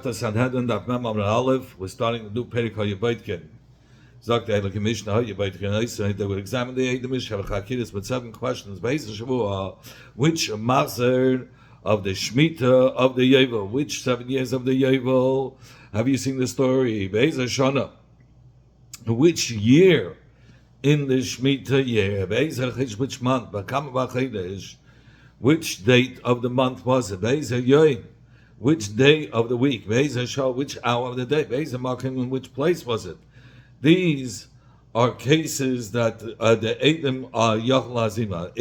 Masechta Sanhedrin Daf Mem Amud Aleph. We're starting the new Perek HaYabaytkin. Zok the Eilik Mishnah HaYabaytkin. They will examine the Eidemish Havachakidus with 7 questions. Based on Shavua, which Maser of the Shemitah of the Yovel, which 7 years of the Yovel have you seen the story? Based on Shana, which year in the Shemitah year? Based on which month? Bakam Bachidesh. Which date of the month was it? Based on Yoim. Which day of the week? Which hour of the day? In which place was it? These are cases that the Eidim are Yachal Azima.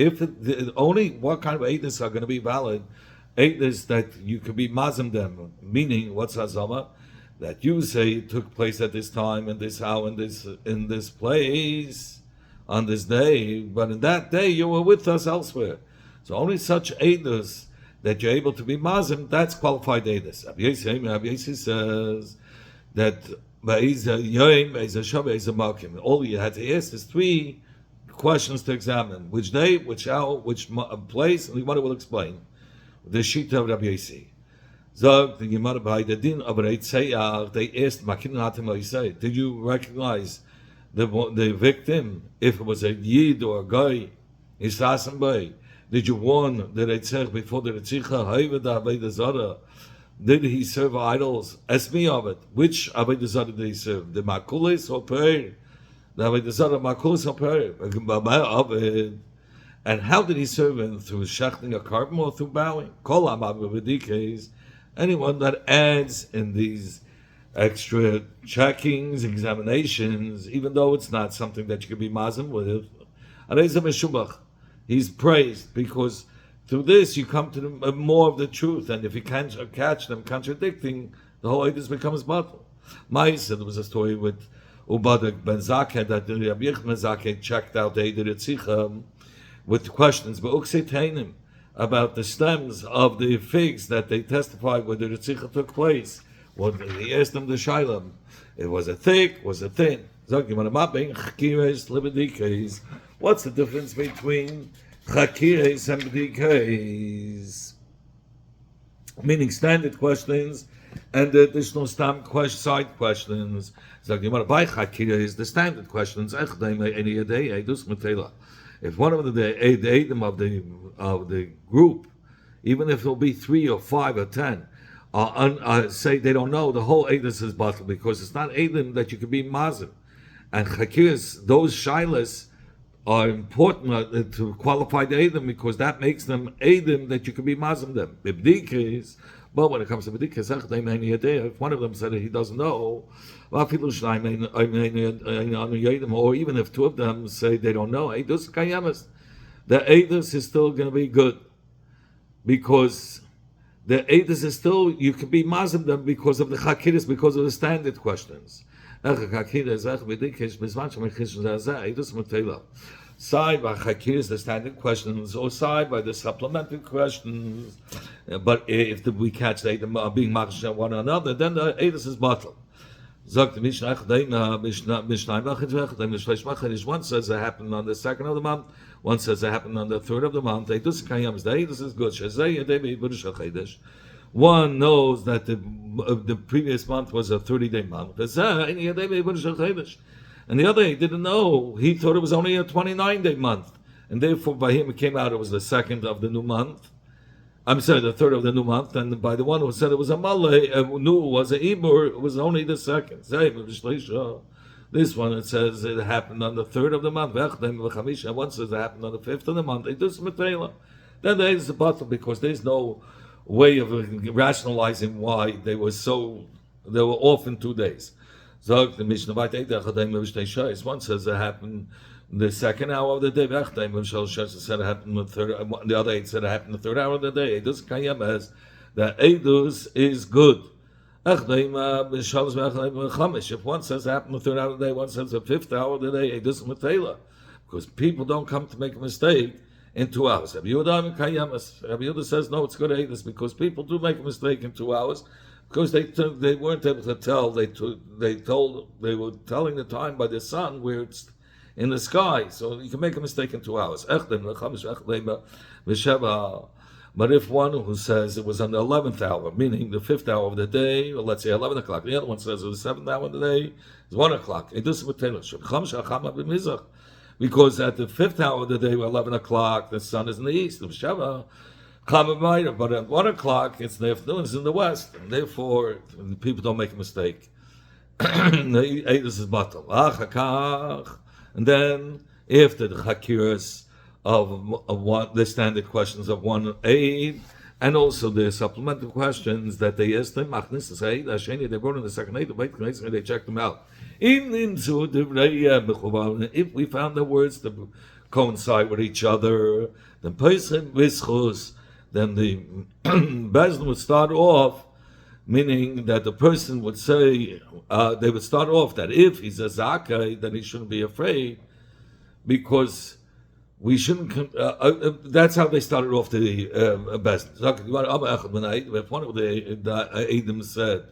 Only what kind of Eidim are going to be valid? Eidim that you could be Mazim them. Meaning, what's Hazama? That you say it took place at this time, in this hour, in this place, on this day, but in that day you were with us elsewhere. So only such Eidim that you're able to be mazim, that's qualified edus. Rabbi Yossi says that all you had to ask is 3 questions to examine: which day, which hour, which place, and what it will explain. The Shita of Rabbi Yossi. Zog the Gemara by the din of Reitzayach. They asked Makin Hatim Yisai, did you recognize the victim if it was a Yid or a guy? Isasim Bay. Did you warn the Reitzach before the Reitzach? Did he serve idols? Ask me of it. Which Avodah Zarah did he serve? The Makulis or Peir? The Avodah Zarah Makulis or Peir? And how did he serve him? Through shechting a carbon or through bowing? Anyone that adds in these extra checkings, examinations, even though it's not something that you can be mazim with, he's praised because through this you come to more of the truth, and if you can't catch them contradicting, the whole idea becomes bottle. There was a story with Ubadak ben Zakeh that the Rabbi Yechon ben Zakeh checked out the Eider Tzichem with questions, but Uksei about the stems of the figs that they testified where the Tzichem took place. Well, he asked them the Shailam. It was a thick, was a thin. What's the difference between Chakires and B'dikeis? Meaning standard questions and the additional side questions. By Chakires, the standard questions. If one of the Eidim of the group, even if it'll be 3 or 5 or 10, say they don't know, the whole Eidim is bottled because it's not Eidim that you can be mazim. And Chakiris, those shilas are important to qualify the Eidim because that makes them Eidim that you can be mazim them. B'bdikis, but when it comes to b'dikis, if one of them said that he doesn't know, or even if 2 of them say they don't know, the Eidim is still going to be good because the Eidim is still, you can be mazim them because of the Chakiris, because of the standard questions. Side by Chakiris, the standard questions, or side by the supplementary questions. But if we catch the Eidim being machish at one another, then the Eidim is bottled. One says it happened on the 2nd of the month, one says it happened on the 3rd of the month. The Eidim is good. One knows that the previous month was a 30-day month. And the other, he didn't know. He thought it was only a 29-day month. And therefore, by him, it came out it was the 2nd of the new month. I'm sorry, the 3rd of the new month. And by the one who said it was a Malay, knew it was a Ibur, it was only the 2nd. This one, it says it happened on the 3rd of the month. One says it happened on the 5th of the month. Then there is a bottle because there's no way of rationalizing why they were off in 2 days. One says it happened the 2nd hour of the day. Said it happened the other 8 said it happened the 3rd hour of the day. Eidus Kayem as that Eidus is good. If one says it happened the 3rd hour of the day, one says the 5th hour of the day, Eidus Matela. Because people don't come to make a mistake in 2 hours. Rabbi Yehuda says no, it's good Eidus because people do make a mistake in 2 hours because they weren't able to tell. They were telling the time by the sun where it's in the sky, so you can make a mistake in 2 hours. But if one who says it was on the 11th hour, meaning the 5th hour of the day, or let's say 11 o'clock, the other one says it was the 7th hour of the day, it's 1 o'clock. Because at the 5th hour of the day, 11 o'clock, the sun is in the east. But at 1 o'clock, it's the afternoon, it's in the west. And therefore, people don't make a mistake. This is bottom. And then, after the chakiras of one, the standard questions of one aid, and also the supplemental questions that they asked them, they brought in the second aid, they checked them out. If we found the words to coincide with each other, then the Bezdin would start off, meaning that the person would say, they would start off that if he's a zakai, then he shouldn't be afraid, because we shouldn't. That's how they started off the Bezdin. If one of the Eidim said,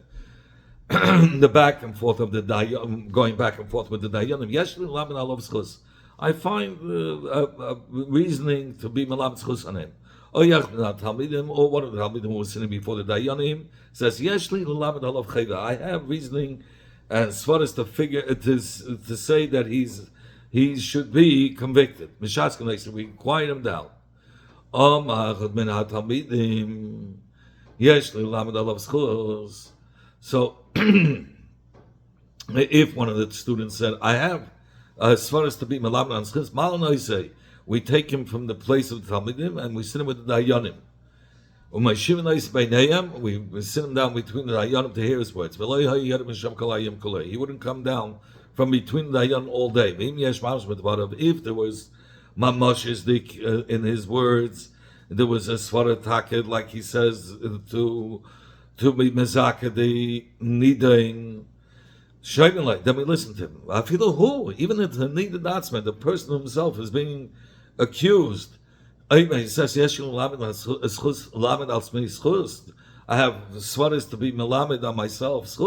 the back and forth of the Dayan, going back and forth with the Dayanim, I find reasoning to be Malam Tzchus on him. Or one of the Talmidim who was sitting before the Dayanim says, I have reasoning and Svaris to figure to say that he should be convicted. We quiet him down. So, if one of the students said, I have Svaris to be Malam on Tzchus, Malon say, we take him from the place of the Talmidim and we sit him with the Dayanim. We sit him down between the Dayanim to hear his words. He wouldn't come down from between the Dayanim all day. If there was Mamash in his words, there was a Svara Takid, like he says, to be Mezaka the Nidain. Then we listen to him. Even if the Nidain, the person himself is being accused, he says, I have svaris to be melamed on myself. We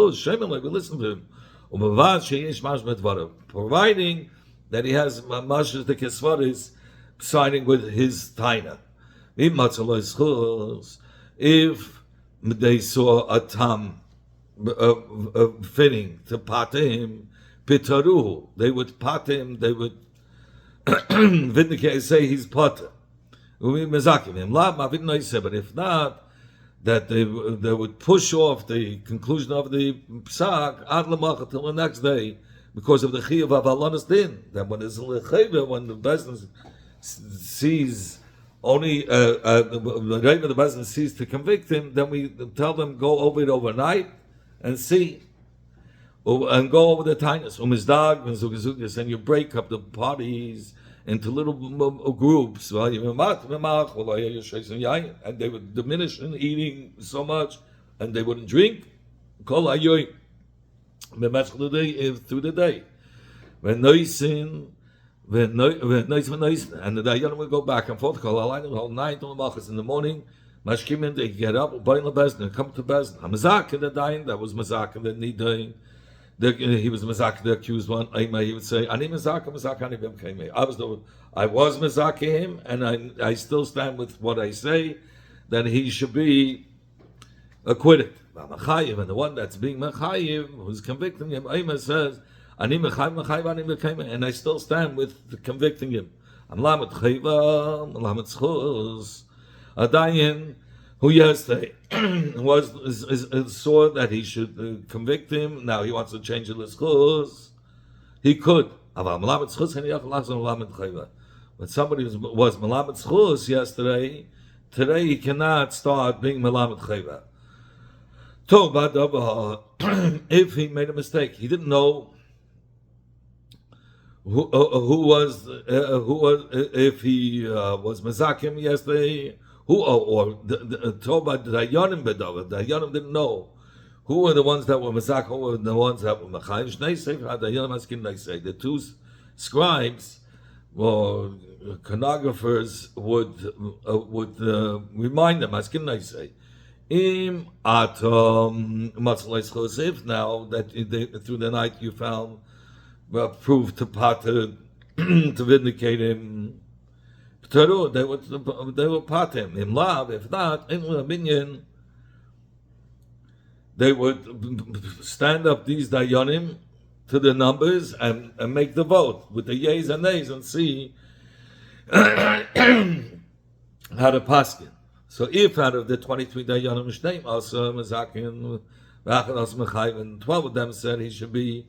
listen to him. Providing that he has mashas the kesvaris siding with his taina. If they saw a tam fitting to pat him, pitaruhu, they would pat him, they would vindicate, say he's potter. But if not, that they would push off the conclusion of the psak ad lemachah till the next day because of the chiyuv of alanas din. That when it's when the Bezdin sees only the Rebbe of the Bezdin sees to convict him, then we tell them go over it overnight and see. And go over the tiniest, and you break up the parties into little groups, and they would diminish in eating so much, and they wouldn't drink through the day. And the Dayanim would go back and forth, the whole night, in the morning. Mashkimin, they get up, come to Bezdin. Hamazak in the Dayan, that was Mazak in the Nidain. He was Mazak, the accused one. He would say, Ani Mazak, Ani Bim Kaimei. I was Mazak him, and I still stand with what I say, that he should be acquitted. And the one that's being Mechayiv, who's convicting him, Aima says, Ani Mechayiv, Ani Bim Kaimei, and I still stand with convicting him. I'm Lamed Chayva, Lamed Schuz. A Dayan who yesterday saw that he should convict him. Now he wants to change the schus. He could. But somebody was melamed schus yesterday. Today he cannot start being melamed chayva. If he made a mistake, he didn't know who was if he was mazakim yesterday. The Dayanim didn't know who were the ones that were Mazak, who were the ones that were Machayim. The two scribes or canographers would remind them, if now that through the night you found proof to vindicate him, Taru, they would patim. In love, if not, in binyan, they would stand up these dayanim to the numbers and make the vote with the yeas and nays and see how to paskin. So if out of the 23 dayanim shneim also mazakin and 12 of them said he should be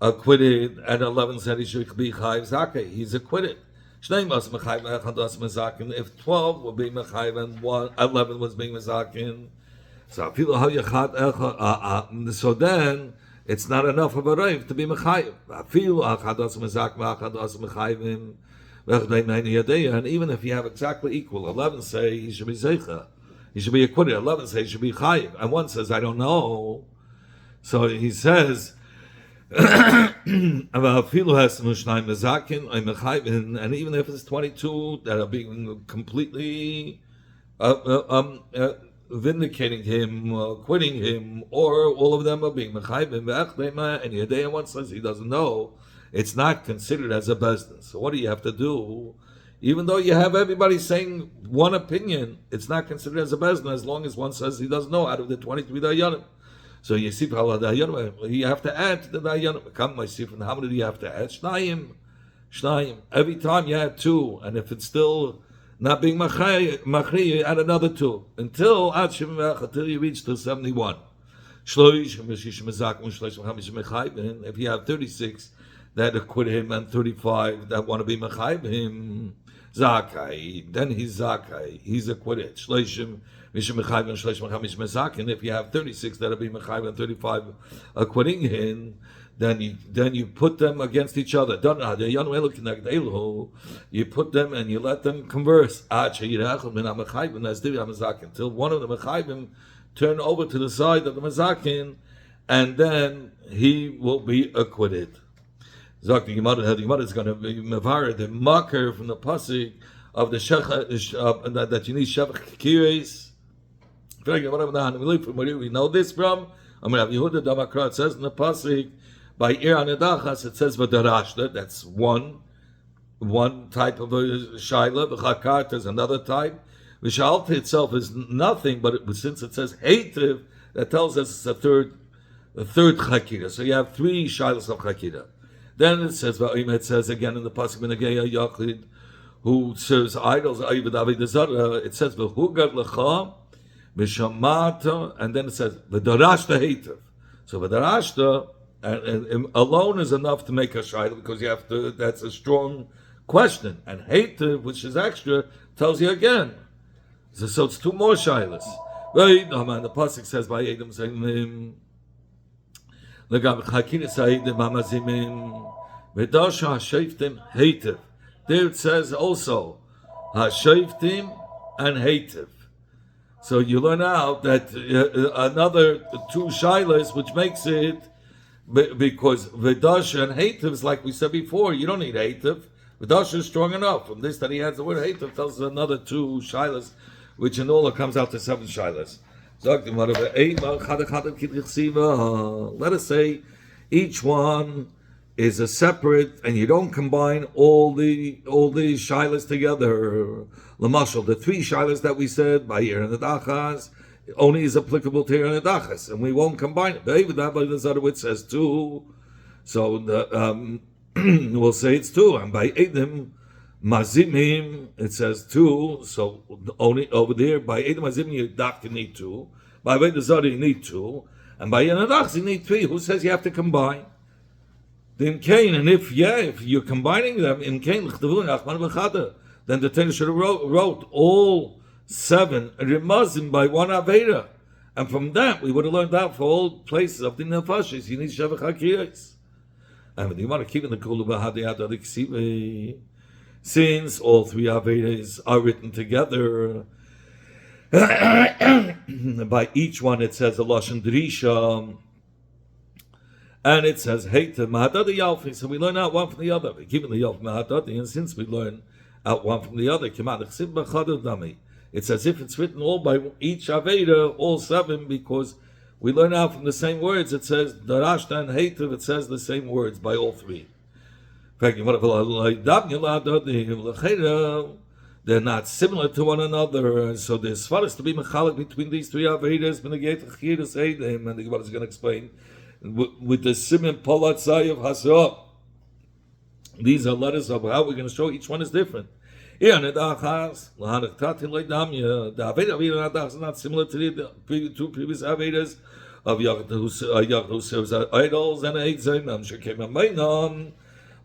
acquitted, and 11 said he should be chayiv zakeh, he's acquitted. Shneim also mechayiv echad also mazakin. If 12 would be mechayiv and 11 was being mazakin, so then it's not enough of a reiv to be mechayiv. And even if you have exactly equal, 11 say he should be zeicha, he should be acquitted. 11 say he should be chayiv, and one says I don't know. So he says, and even if it's 22 that are being completely vindicating him, quitting him, or all of them are being mechayvim, and Yedei one says he doesn't know, it's not considered as a bezdin. So what do you have to do? Even though you have everybody saying one opinion, it's not considered as a bezdin as long as one says he doesn't know out of the 23 dayanim. So you see, you have to add to the dayanim. Come, my sifra, how many do you have to add? Shnayim. Every time you add 2, and if it's still not being machri, you add another 2 until you reach to 71. If you have 36 that acquit him and 35 that want to be machayv him, zakai, then he's zakai, he's acquitted. If you have 36 that are being mechayv and 35 acquitting him, then you put them against each other. You put them and you let them converse until one of the mechayvim turn over to the side of the mazakin, and then he will be acquitted. The Gemara is going to be mevarer the marker from the pasuk of the that you need shevach kiris. We know this from Yehuda Damakra. It says in the pasuk by Ir Anedachas, it says v'darashta. That's one type of a shaila. V'chakart is another type. V'shalta itself is nothing, but since it says heitiv, that tells us it's a third chakira. So you have 3 shailas of chakira. Then it says again in the pasuk Benegeya Yachid, who serves idols. It says v'hugad lecha. B'shamata, and then it says v'darashta heitav. So v'darashta alone is enough to make a shayla because you have to. That's a strong question, and heitav, which is extra, tells you again. So it's 2 more shaylas. The pasuk says by Edom saying legam chakin sa'idim hamazimim v'dasha hashayftim heitav. There it says also hashayftim and heitav. So you learn out that another 2 shailas, which makes it, because Vidasha and Hativ, like we said before, you don't need Hativ. Vidasha is strong enough. From this that he has the word Hativ tells us another 2 shailas, which in all it comes out to 7 shailas. Let us say each one is a separate, and you don't combine all the shailas together. Lamashal, the 3 shailas that we said by Ir and the Dachas only is applicable to Ir and the Dachas, and we won't combine it. But the Zadowit says 2, so we'll say it's 2. And by Edom Mazimim it says 2, so only over there by Edom Mazimim you need 2. By the Zadowit you need 2, and by Ir and the Dachas you need 3. Who says you have to combine? In Cain, and if you're combining them in Cain, then the Torah should have wrote all 7 Rimazim by 1 Aveda. And from that, we would have learned out for all places of the Nefashis, you need Shevach HaKiyos. And you want to keep in the Kulu since all 3 Avedas are written together, by each one it says a Lashon Drisha, and it says Heita Mahadadi Yalfi. So we learn out one from the other. We keep in the Yalfi Mahadadi, and since we learn out one from the other, it's as if it's written all by each Aveda, all 7, because we learn out from the same words. It says Darashta and Heita, it says the same words by all 3. they're not similar to one another. So there's svaras to be mechalik between these three Avedas, and the Gemara is going to explain with the Simen Polat Zayav Hasab. These are letters of how we're going to show each one is different. The Aveda is not similar to the two previous Avedas of Yachid who serves idols and Eitzim Shekhem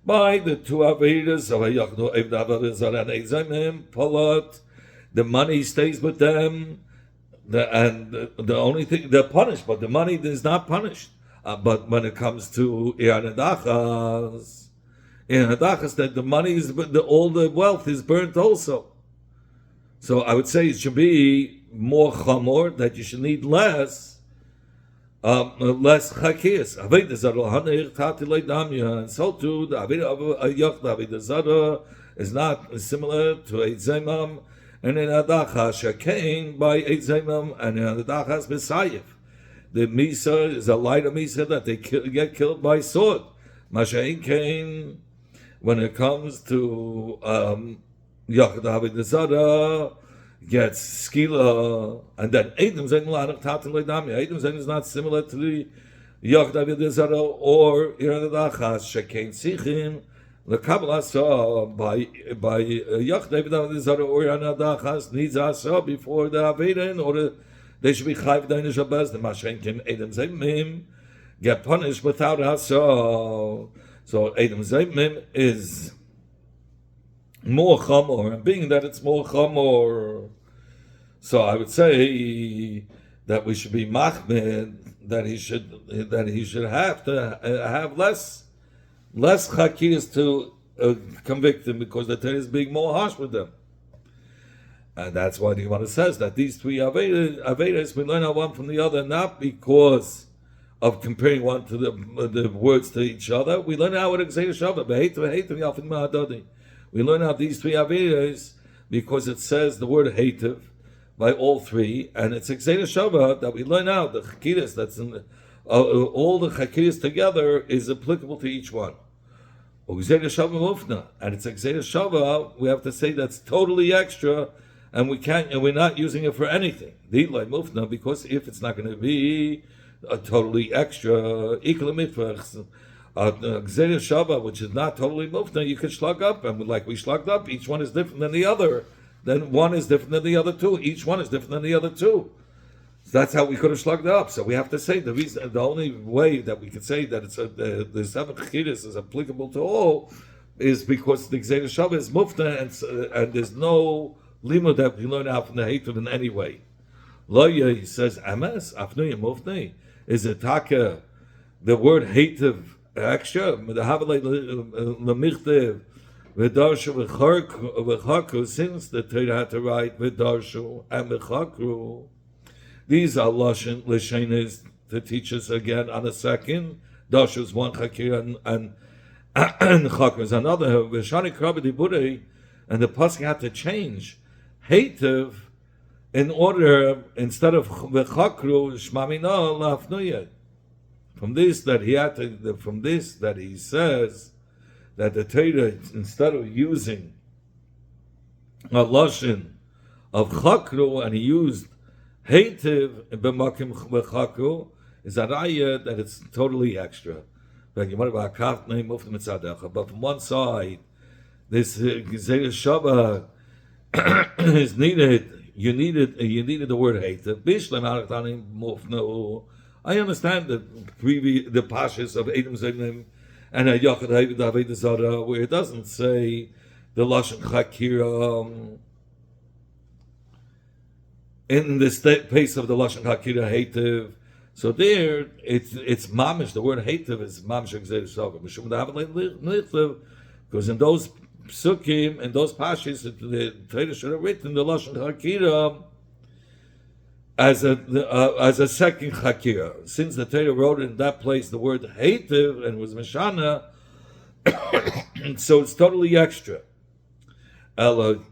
by the two Avedas of Yachid and Eitzim Polat. The money stays with them, the only thing they're punished, but the money is not punished. But when it comes to Iyanadachas, that the money is, all the wealth is burnt also. So I would say it should be more chamor, that you should need less chakis. And so too, the Aveda Zara is not similar to Eitzimam, and in Adacha Shekain by Eitzimam, and in Adachas B'Sayif. The Misa is a lighter Misa that they get killed by sword. Mashain Kain, when it comes to Yachid Aveda Zara, gets skila, and then Edom Zayin Lanach Tatin Leidami. Edom Zayin is not similar to the Yachid Aveda Zara or Iranadachas Shekain Sichim. The Kabbalah saw by Yachid Aveda Zara or Iranadachas needs Asa before the Aveda in order they should be Chayv Dainish Abbas. The Mashain Kim Edom Zayin get punished without Asa. So Edom Zayin is more chamor, and being that it's more chamor, so I would say that we should be machmed, that he should have to have less chakis to convict him, because the Torah is being more harsh with them, and that's why the Gemara says that these three avedas we learn one from the other, not because of comparing one to the words to each other. We learn how it exists. We learn out these three Avedas because it says the word Hativ by all three, and it's Exeda Shava that we learn out the Chakiris that's in all the Chakiris together is applicable to each one. Exeda Shava Mufna, and it's Exeda Shava, we have to say that's totally extra, and we're not using it for anything. The Ilai Mufna, because if it's not going to be a totally extra, Gzeir Shava, which is not totally mufna, you can slug up, and like we slugged up, each one is different than the other. Then one is different than the other two. Each one is different than the other two. So that's how we could have slugged up. So we have to say the only way that we can say that it's the seven chidus is applicable to all is because the Gzeir Shava is mufna, and there's no limud that we learn out from the hated in any way. Loya, he says, Ames afnei mufnei is a taka. The word hated extra, since the Torah had to write V'darshu and V'chakru. These are Lashenis to teach us again on a second. Darshu is one Chakir and Chakru is another. V'shani Krabadi Budei, and the Pasuk had to change Hativ in order, instead of V'chakru, Shmamina Lafnuyet. From this that he says that the Torah, instead of using a lashon of chakru, and he used hativ b'makim chakru, is a raya that it's totally extra. But from one side, this Gzeir Shava is needed. You needed the word hativ. I understand the pashas of Edom Zayim and Yachid Aveda Zara, where it doesn't say the lashon chakira in the pace of the lashon chakira hativ. So there, it's mamish. The word hativ is mamish Gzeir Shava. Because in those psukim, in those pashas, the Torah should have written the lashon chakira as a second chakira. Since the Torah wrote in that place the word hativ and was mishana, so it's totally extra. You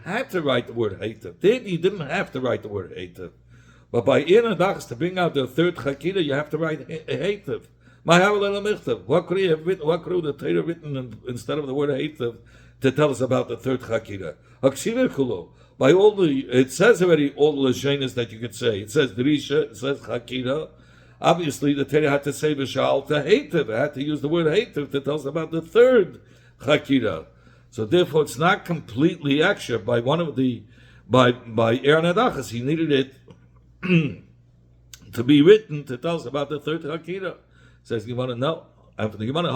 had to write the word hativ. Then you didn't have to write the word hativ. But by Adachas, to bring out the third chakira, you have to write hativ. What could the Torah written instead of the word hativ to tell us about the third chakira. By all it says already all the lashonos that you could say. It says drisha, it says chakira. Obviously, the Torah had to say v'shal to hatev. It had to use the word hatev to tell us about the third chakira. So therefore, it's not completely extra by one of the by Aaron Adachas. He needed it to be written to tell us about the third chakira. Says Gemara, no. And for the Gemara,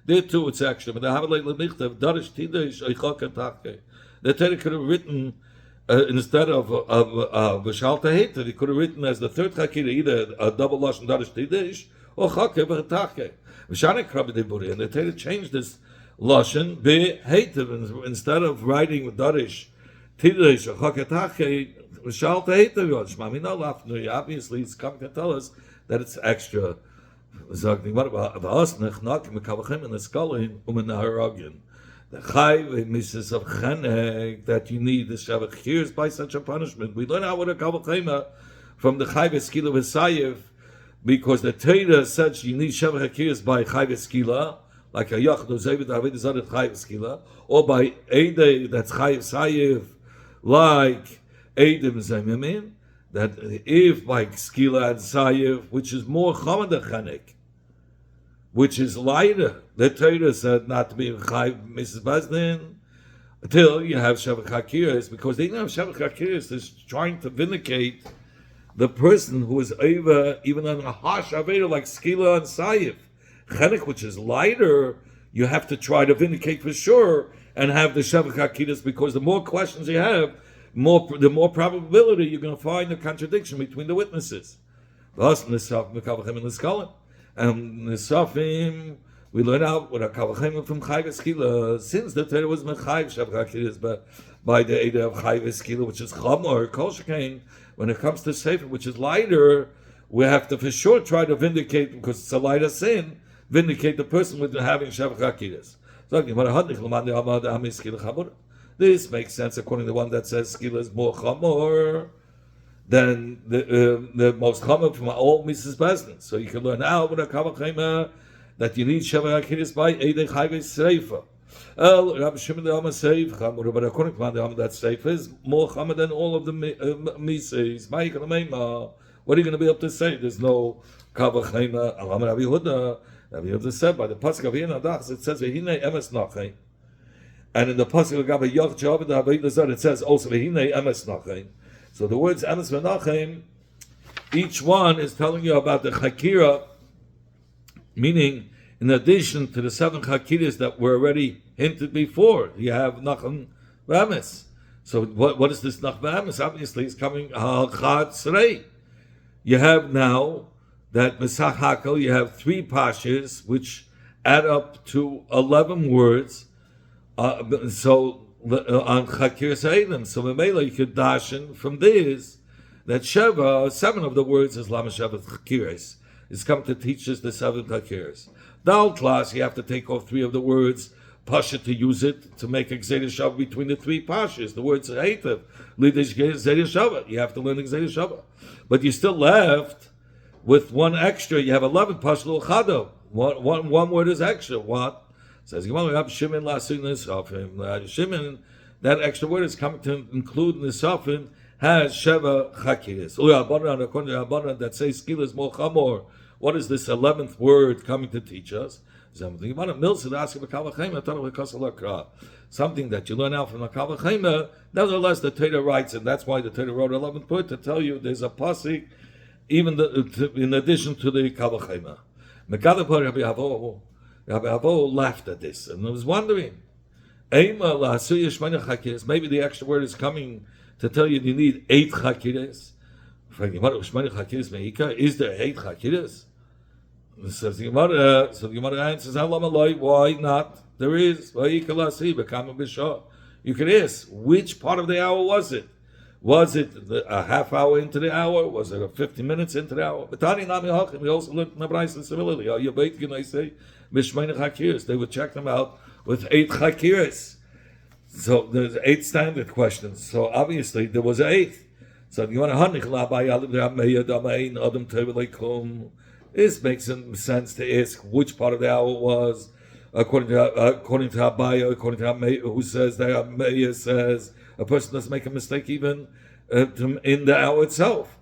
there too it's extra. But the Torah could have written instead of V'shal Teheta, he could have written as the third chakira either a double lashon darish tidish or chake v'tachke. V'shane krabi deburi, and the Torah changed this lashon be hetev instead of writing with darish tidish or chake tachke. V'shal Teheta shmami no lafnui. Obviously, it's coming to tell us that it's extra. Sagt what about v'asnech nakim mekavachem in the skalin u'menaharagian. The chayv misses of chenek that you need the shavach hears by such a punishment. We learn out what a kavachema from the chayv eskila v'sayev, because the Torah said you need shavach hears by chayv eskila, like a yachd or zevid avid is other chayv eskila, or by eidei that's chayv sayev, like eidim zemimim. That if by skila and sayev, which is more chamad than chenek, which is lighter, the Torah said not to be chayv Mrs. Bazdin until you have shavach hakiras, because they know shavach hakiras is trying to vindicate the person who is over even on a harsh aveda like skila and sayev. Chenek, which is lighter, you have to try to vindicate for sure and have the shavach hakiras, because the more questions you have, the more probability you're going to find a contradiction between the witnesses. And Nisafim, we learn out what a kavachem from chayv eskila, since the Torah was mechayv shavach hakiras, but by the aid of chayv eskila, which is chamor kol shekain. When it comes to sefer, which is lighter, we have to for sure try to vindicate, because it's a lighter sin, vindicate the person with having shavach hakiras. This makes sense according to the one that says skila is more chamor than the most chamor from all Mrs. Bezdin. So you can learn out with a kavachema that you need shavach hakiras by eidei chayv seifa. Rabbi Shimon the Amma Seif chamor, but according to the Amma that Seif is more chamor than all of the mises. What are you going to be able to say? There's no kavachema. Rabbi Yehuda. Rabbi Yehuda said by the pasuk of Yinadach, it says v'hinei emes nachay. And in the pasuk of Gabay Yoch Javad Habayit it says also v'hinei emes nachem. So the words emes v'nachem, each one is telling you about the chakira, meaning in addition to the 7 chakiras that were already hinted before, you have nachem v'emes. So what is this nachem v'emes? Obviously, it's coming al chad tzrei. You have now that Mesach Hakel, you have 3 pashas which add up to 11 words. So on Chakir Seidim, so Memela you could dashen from this that 7 of the words is Lama Sheva Chakiris is come to teach us the 7 Chakiris. Dal class you have to take off 3 of the words Pasha to use it to make a Gzeidah Shava between the 3 Pashas. The words Hatev, Lidish Gzeidah Shava. You have to learn the Gzeidah Shava, but you still left with 1 extra. You have 11 Pasha L'Chado. One word is extra. What? Says Shimon, that extra word is coming to include in the Safin has Sheva Chakiris. According to Rabbanan that says skila is more chamor. What is this 11th word coming to teach us? Something that you learn out from the Kavachema. Nevertheless, the Torah writes, and that's why the Torah wrote 11th word to tell you there's a pasuk even in addition to the Kavachema. Rabbi Avo laughed at this and was wondering, maybe the extra word is coming to tell you need 8 chakiras. Is there 8 chakiras? So the Gemara answers, why not? There is. You can ask, which part of the hour was it? Was it a half hour into the hour? Was it 50 minutes into the hour? We also learned in the Brayson similarly. They would check them out with 8 chakiras. So there's 8 standard questions. So obviously there was 8. So you want to this makes some sense to ask which part of the hour was. according to Abaya, according to Abaya, who says that Abaya says a person doesn't make a mistake even in the hour itself.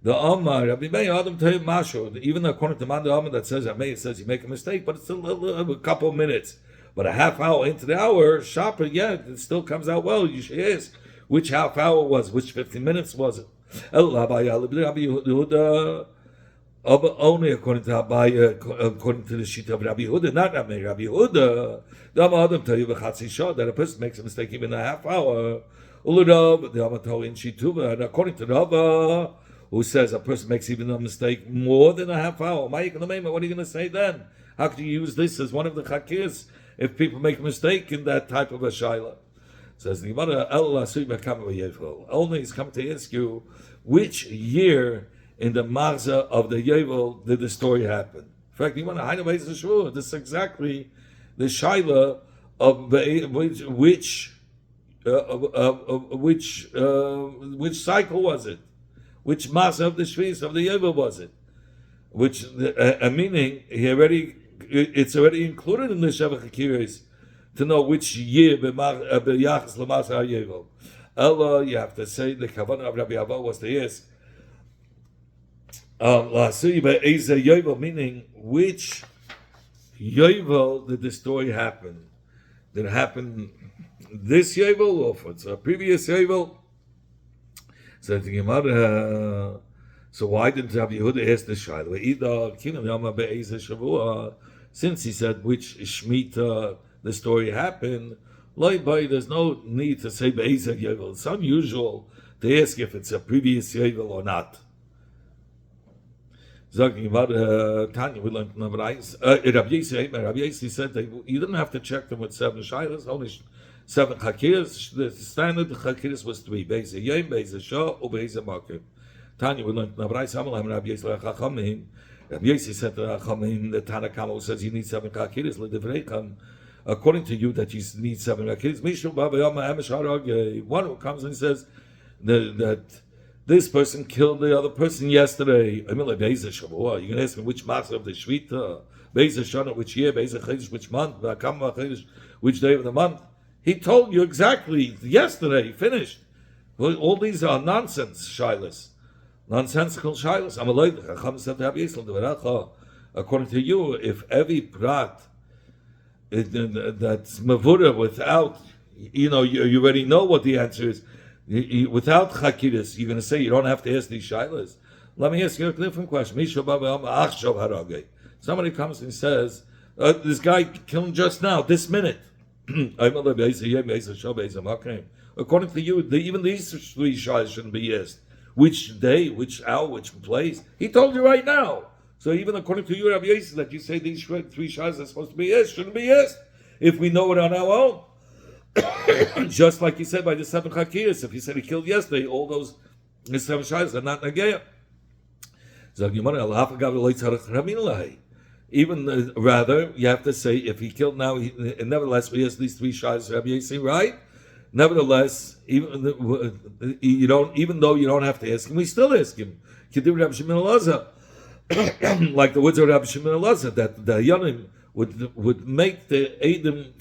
The Omar, even according to Manda Omar that says Abaya says you make a mistake, but it's still a couple of minutes. But a half hour into the hour, sharper, yeah, it still comes out well. You should ask which half hour was, which 15 minutes was it. Only according to Abaya, according to the sheet of Rabbi Yehuda, not Rabbi Yehuda. The Adam tell you that a person makes a mistake even a half hour. The Amato in Shituva, and according to Rava, who says a person makes even a mistake more than a half hour. What are you going to say then? How can you use this as one of the chakirs if people make a mistake in that type of a shaila? Says the Gemara, only is come to ask you which year in the Marza of the Yovel did the story happen. In fact, you want to this is exactly the shaila of which cycle was it? Which Marza of the Shvis of the Yovel was it? Which meaning it's already included in the Sheva Chakiris to know which year b'yachas l'Marza Yovel. Ella, you have to say the kavanah of Rabbi Ava was to ask. Meaning which Yovel did the story happen? Did it happen this Yovel or for it's a previous Yovel? So the Gemara. So why didn't Rabbi Yehuda ask the Shaila? Since he said which Shemitah the story happened, there's no need to say Be'ezah Yovel. It's unusual to ask if it's a previous Yovel or not. Talking about Tanya, we learned Rabbi Yisi said that you didn't have to check them with 7 shaylas, only 7 chakiras. The standard chakiras was 3: Be'ezah Yom, Be'ezah Shah, or Be'ezah Makir. Tanya, we learned Rabbi Yisi said to Chachamim, the Tanakama who says you need 7 chakiras, l'divreicham. According to you, that you need 7 chakiras. One who comes and says that this person killed the other person yesterday. I mean, like Be'ezah Shavua. You can ask me which master of the Shvita, Be'ezah Shana, which year, Be'ezah Chedesh, which month, which day of the month. He told you exactly yesterday. Finished. Well, all these are nonsense shilas, nonsensical shilas. According to you, if every prat that's mavura without, you already know what the answer is. Without chakiris, you're going to say you don't have to ask these shilas. Let me ask you a different question. Somebody comes and says, this guy killed him just now, this minute. According to you, even these 3 shilas shouldn't be asked. Which day, which hour, which place? He told you right now. So even according to you, Rabbi Yosef, that you say these 3 shilas are supposed to be asked, shouldn't be asked if we know it on our own. Just like he said by the 7 chakiris, if he said he killed yesterday, all those 7 shaylas are not nageya. Even rather, you have to say if he killed now, nevertheless we ask these 3 shaylas, Rabbi Yossi, right? Nevertheless, even though you don't have to ask him, we still ask him. Like the words of Rabbi Shimon Elazar, that the Yonim would make the Eidim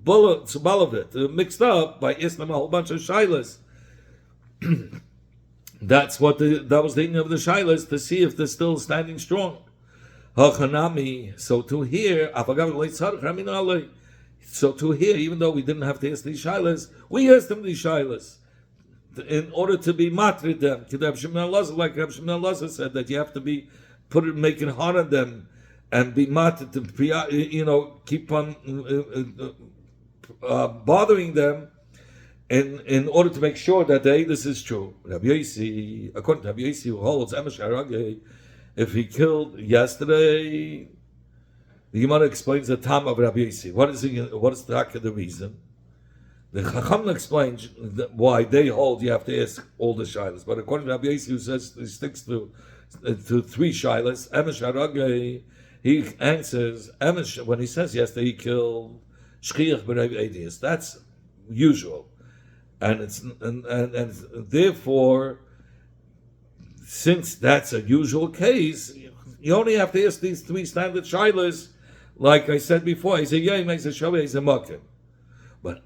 Tzubalovit mixed up by asking a whole bunch of shilas. That was the ending of the shilas, to see if they're still standing strong. So to hear, even though we didn't have to ask these shilas, we asked them these shilas in order to be matrid them. Like Reb Shimon Elazar said, that you have to be making hard on them and be matrid to keep on bothering them in order to make sure that this is true. Rabbi Yossi, according to Rabbi Yossi, who holds Emesh Harageh, if he killed yesterday, the Gemara explains the time of Rabbi Yossi. What is the reason? The Chacham explains why they hold you have to ask all the shilas. But according to Rabbi Yossi, who says he sticks to 3 shilas, Emesh Harageh, he answers, when he says yesterday he killed Shchiach B'Rev Edius. That's usual. And therefore, since that's a usual case, You only have to ask these three standard shilas, like I said before. He's a yom, he's a shabbat, he's a makim. But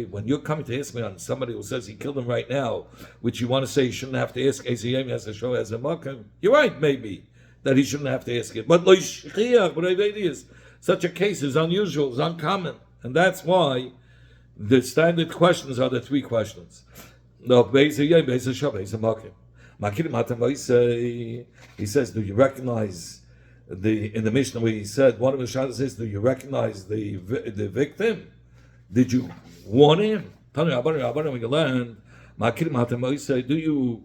when you're coming to ask me on somebody who says he killed him right now, which you want to say you shouldn't have to ask, as a yom, as a shabbat, as a makim, you're right, maybe, that he shouldn't have to ask it. But such a case is unusual, is uncommon. And that's why the standard questions are the three questions. No, he says, do you recognize in the Mishnah where he said, one of the shadows says, do you recognize the victim? Did you warn him? Do you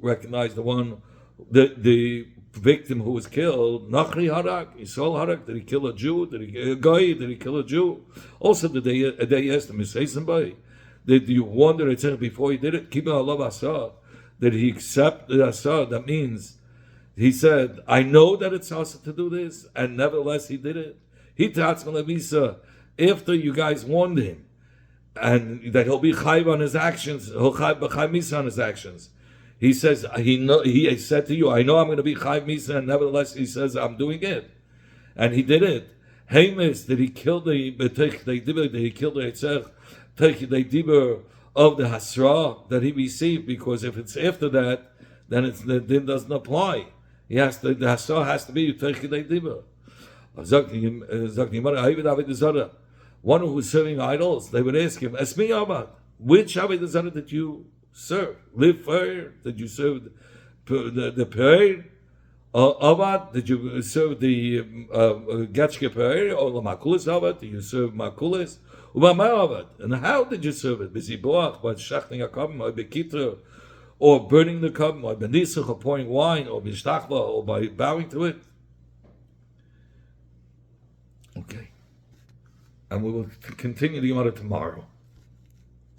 recognize the victim who was killed? Nachri Harak, Yisrael Harak, did he kill a Jew? Did he kill a guy? Did he kill a Jew? Also, did they ask him to say somebody? Did you wonder it before he did it? Keep Allah Asad. Did he accept the Asad? That means he said, I know that it's awesome to do this, and nevertheless he did it. He tells Visa after you guys warned him, and that he'll be chayv on his actions, he'll chayv misa on his actions. He says he said to you, I know I'm going to be chayv misa, and nevertheless he says I'm doing it, and he did it. Hamas, did he kill the dibur of the hasra that he received? Because if it's after that, then the din doesn't apply. The hasra has to be dibur. One who was serving idols, they would ask him, Esmi Abad, which Avodah Zarah did you serve? Live fire? Did you serve the prayer? Abad? Did you serve the Gatchke prayer? Or the Makulis Abad? Did you serve Makulis? Abad? And how did you serve it? Biziboach, by shachting a kabim, or bekitra, or burning the kabim, or benisach, or pouring wine, or bishtachba, or by bowing to it? Okay. And we will continue the Gemara tomorrow.